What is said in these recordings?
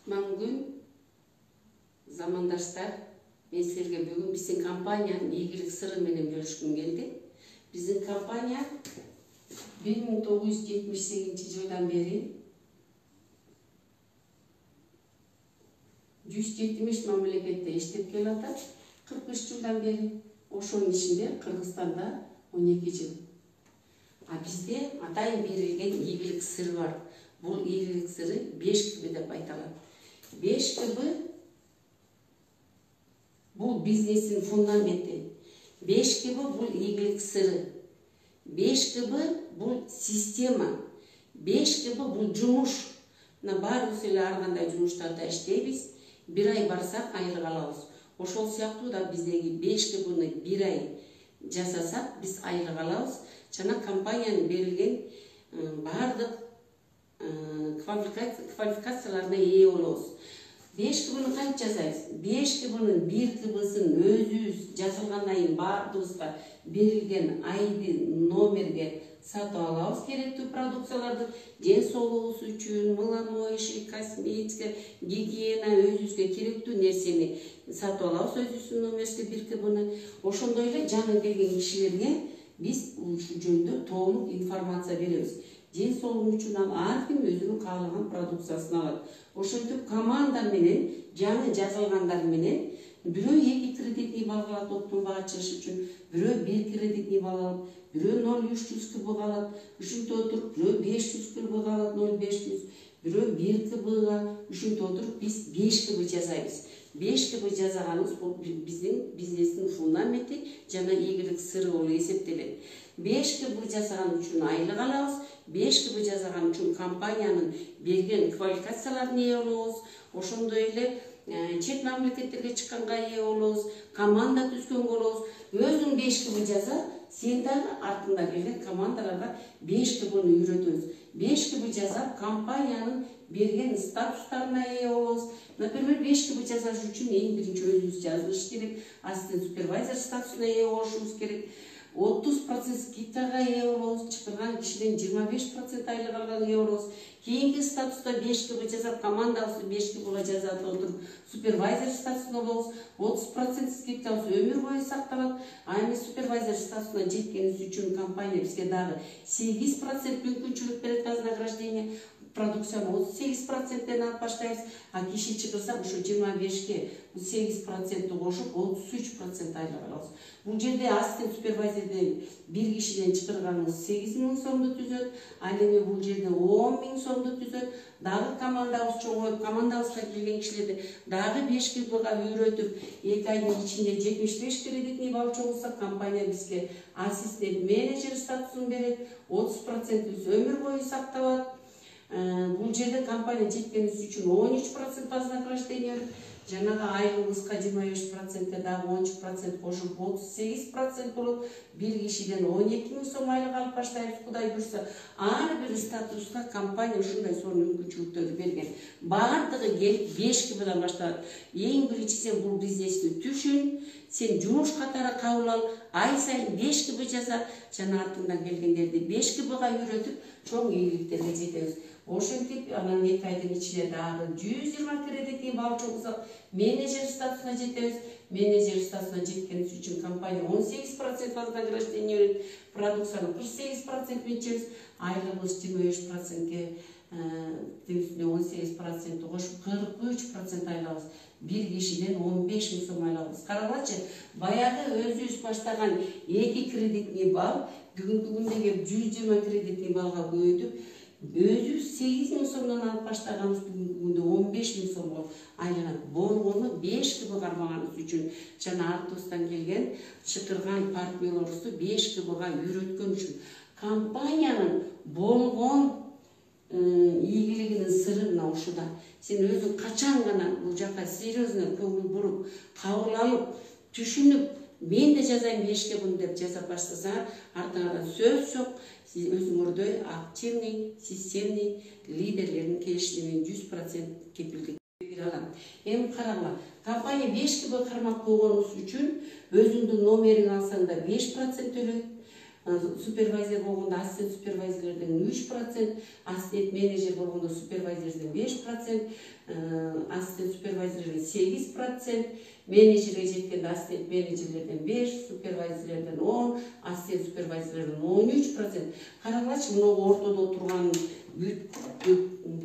Бүгүн замандаштар, мен силерге бүгүн биздин компаниянын ийгилик сыры менен бөлүшкүм келди. Биздин компания 1978 жылдан бери 170 мамлекетте иштеп келатат. 43 жылдан бери. Ошонун ичинде Кыргызстанда 12 жыл. А бизде атайын берилген ийгилик сыры бар. Бул ийгилик сыры 5КБ деп айтылат. 5КБ бул бизнестин фундаменти. 5КБ бул ийгилик сыры. 5КБ бул система. 5КБ бул жумуш. Баарыбыз эле ар кандай жумуштарда иштейбиз. Бир ай барсак айыры калабыз. Ошол сыяктуу да биздеги 5КБны бир ай жасасак биз айыры калабыз. Жана компаниянын берилген баардык квалификацияларына ээ болобуз. 5КБны кантип жасайбыз? 5КБнын 1КБсын өзүбүз жазылгандан кийин баардыгыбызга берилген айды номерге сатып алабыз керектүү продукцияларды. Ден соолугубуз үчүн, мыломоющий, косметика, гигиена, өзүбүзгө керектүү нерсени сатып алабыз өзүбүздүн номерибизге 1КБны. Ошондой эле жаңы келген кишилерге биз ушул жөнүндө толук информация беребиз. Ден соолугу үчүн ар ким өзүнүн каалаган продукциясын алат. Ошентип команда менен, жаңы жазылгандар менен бирөө 2 кредитный балл алат оптун бага чыгыш үчүн, бирөө 1 кредитный балл алат, бирөө 0,300 КБ алат, ушинтип отуруп бирөө 500 КБ алат, 0,500, бирөө 1 КБга, ушинтип отуруп биз 5КБ жасайбыз. 5КБ жасаганыбыз бул биздин бизнестин фундаменти жана ийгилик сыры болуп эсептелет. 5КБ жасаган үчүн айлык алабыз. 5КБ жасаган үчүн компаниянын берген квалификацияларына ээ болобуз. Ошондой эле чет мамлекеттерге чыкканга ээ болобуз. Команда түзгөнгө болобуз. Өзүң 5КБ жаса, сен дагы артында келген командаларга 5КБны үйрөтөбүз. 5КБ жасап, компаниянын берген статустарына ээ болобуз. Например, 5КБ жасаш үчүн эң биринчи өзүбүз жазылыш керек, ассистент супервайзер статусуна ээ болушубуз керек. 30% скидкага ээ болобуз, чакырган кишиден 25% айлык алганга ээ болобуз. Кийинки статуста 5КБ жасап, командабызды 5КБга жазып отуруп, супервайзер статусуна болобуз. 30% скидкабыз өмүр бою сакталат. А эми супервайзер статусуна жеткенибиз үчүн компания бизге дагы 8% мүмкүнчүлүк берет вознаграждение. Продукцияны 38%ден алып баштайбыз, а киши чыгырса ошо 25ке 8% кошуп 33% айлык алабыз. Бул жерде ассистент супервайзерден бир кишиден чыгарганыбыз 8.000 сомду түзөт, ал эми бул жерде 10.000 сомду түзөт. Дагы командабыз чоңоюп, командабызга келген кишилерди дагы 5КБга үйрөтүп, 2 айдын ичинде 75 кредитный балл чогулса, компания бизге ассистент менеджер статусун берет, 30% өмүр бою сакталат. Бул жерде компания жеткенибиз үчүн 13% вознаграждение, жанагы айлыгыбызга 25% дагы 13% кошуп 38% болот. Бир кишиден 12.000 сом айлык алып баштайбыз, Кудай буйрса. Ар бир статуска компания ушундай сонун мүмкүнчүлүктөрдү берген. Бардыгы келип 5КБдан башталат. Эң биринчи сен бул бизнести түшүн, сен жумуш катары кабыл ал, ай сайын 5КБ жаса, жана артынан келгендерди 5КБга үйрөтүп, чоң ийгиликтерге жетебиз. Ошентип, анан 2 айдын ичинде дагы 120 кредитный балл чогулсак, менеджер статусуна жетебиз. Менеджер статусуна жеткенибиз үчүн компания 18% вознаграждение берет, продукцияны 48% бичебиз, айлыгыбыз 25%ке, үстүнө 18% кошуп 43% айлабыз. Бир кишиден 15.000 сом айлабыз. Карагылачы, баягы өзүбүз баштаган 2 кредитный балл бүгүнкү күндө келип 120 кредитный баллга көбөйтүп, өзүбүз 8.000 сомдон алып баштаганыбыз бүгүнкү күндө 15.000 сомго айланат. Болгону 5КБ кармаганыбыз үчүн жана артыбыздан келген чакырган партнерлорубузду 5КБга үйрөткөн үчүн. Компаниянын болгон ийгилигинин сыры мына ушуда. Сен өзүң качан гана бул жака серьезно көңүл буруп, кабыл алып, түшүнүп, мен да жазайын 5КБны деп жазап баштасаң, артыңардан сөз жок. Сиз өзүңөрдөй активный, системный лидерлердин келишимине 100% кепилдик бере алам. Эми карагыла, компания 5КБ кармап койгонубуз үчүн өзүңдүн номериңди алсаң да 5% төлөйт. супервайзер болгондо ассистент супервайзерлерден 3%, ассистент менеджер болгондо супервайзерден 5%, ассистент супервайзерлерден 8%, менеджерге жеткенде ассистент менеджерлерден 5%, супервайзерлерден 10%, ассистент супервайзерлерден 13%. Карагылачы мына ортодо турган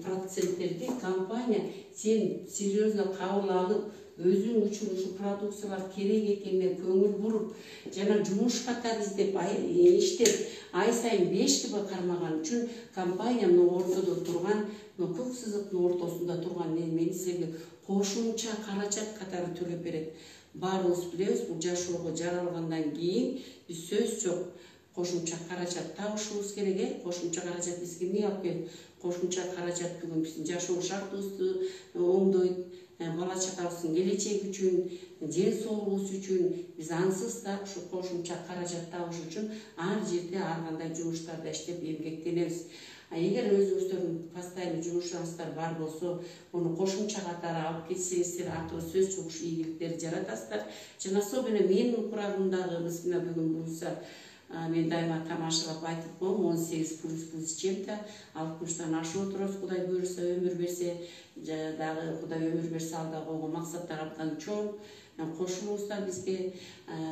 проценттерди компания сен серьезно кабыл алып, өзүң үчүн ушу продукциялар керек экенине көңүл буруп, жана жумуш катары иштеп, ай сайын 5 кармаган үчүн компания мына ортодо турган, көк сызыктын ортосунда турган немени силерге кошумча каражат катары төлөп берет. Баарыбыз билебиз, бул жашоого жаралгандан кийин биз сөз жок кошумча каражат табышыбыз керек. Кошумча каражат бизге эмне алып келет? Кошумча каражат бүгүн биздин жашоо шартыбызды оңдойт, бала чакабыздын келечеги үчүн, ден соолугубуз үчүн биз ансыз да ушу кошумча каражат табыш үчүн ар жерде ар кандай жумуштарда иштеп эмгектенебиз. Эгер өзүңүздөрдүн постоянный жумушуңуздар бар болсо, муну кошумча катары алып кетсеңиздер, артыгы сөз жок ушу ийгиликтерди жаратасыздар. Жана особенно менин курагымдагы биз мына бүгүн буюрса, мен дайыма тамашалап айтып коем, 18+ чем-то, 60-тан ашып отурабыз, Кудай буюрса, өмүр берсе, дагы Кудай өмүр берсе, алда койгон максаттар абдан чоң. Кошулуңуздар бизге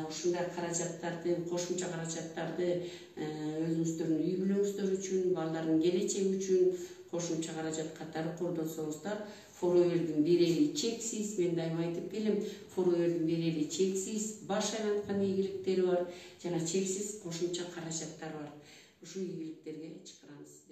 ушундай каражаттарды, кошумча каражаттарды өзүңүздөрдүн үй бүлөңүздөр үчүн, балдардын келечеги үчүн кошумча каражат катары колдонсоңуздар, форовердин берери чексиз. Мен дайыма айтып келем, форовердин берери чексиз, баш айланткан ийгиликтери бар, жана чексиз кошумча каражаттар бар. Ушу ийгиликтерге чакырабыз.